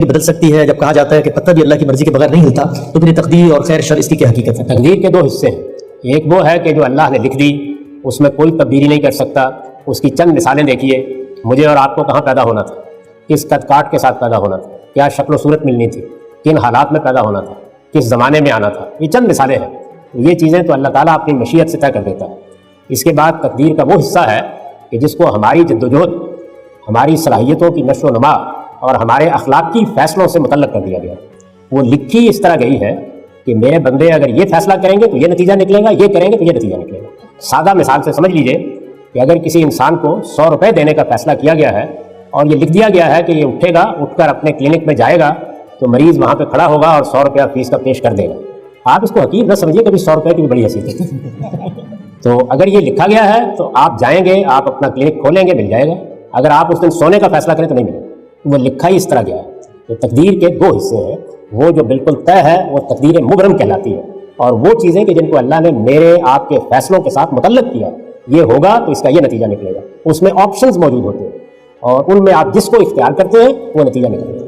بدل سکتی ہے؟ جب کہا جاتا ہے کہ پتہ بھی اللہ کی مرضی کے بغیر نہیں ہلتا، تو پھر تقدیر اور خیر شر اس کی کیا حقیقت ہے؟ تقدیر کے دو حصے ہیں، ایک وہ ہے کہ جو اللہ نے لکھ دی، اس میں کوئی تبدیلی نہیں کر سکتا۔ اس کی چند مثالیں دیکھیے، مجھے اور آپ کو کہاں پیدا ہونا تھا، کس قد کاٹ کے ساتھ پیدا ہونا تھا، کیا شکل و صورت ملنی تھی، کن حالات میں پیدا ہونا تھا، کس زمانے میں آنا تھا، یہ چند مثالیں ہیں۔ یہ چیزیں تو اللہ تعالیٰ اپنی مشیت سے طے کر دیتا ہے۔ اس کے بعد تقدیر کا وہ حصہ ہے کہ جس کو ہماری جدوجہد، ہماری صلاحیتوں کی نشو و نما اور ہمارے اخلاقی فیصلوں سے متعلق کر دیا گیا۔ وہ لکھی اس طرح گئی ہے کہ میرے بندے اگر یہ فیصلہ کریں گے تو یہ نتیجہ نکلے گا، یہ کریں گے تو یہ نتیجہ نکلے گا۔ سادہ مثال سے سمجھ لیجئے کہ اگر کسی انسان کو 100 روپے دینے کا فیصلہ کیا گیا ہے اور یہ لکھ دیا گیا ہے کہ یہ اٹھے گا، اٹھ کر اپنے کلینک میں جائے گا تو مریض وہاں پہ کھڑا ہوگا اور 100 روپیہ فیس کا پیش کر دے گا، آپ اس کو حقیر نہ سمجھیے، کبھی 100 روپے کی بھی بڑی حیثیت ہے۔ تو اگر یہ لکھا گیا ہے تو آپ جائیں گے، آپ اپنا کلینک کھولیں گے، مل جائے گا۔ اگر آپ اس دن سونے کا فیصلہ کریں تو نہیں ملے گا، وہ لکھا ہی اس طرح گیا ہے۔ تو تقدیر کے دو حصے ہیں، وہ جو بالکل طے ہے وہ تقدیر مبرم کہلاتی ہے، اور وہ چیزیں کہ جن کو اللہ نے میرے آپ کے فیصلوں کے ساتھ متعلق کیا، یہ ہوگا تو اس کا یہ نتیجہ نکلے گا۔ اس میں آپشنز موجود ہوتے ہیں اور ان میں آپ جس کو اختیار کرتے ہیں وہ نتیجہ نکلے گا۔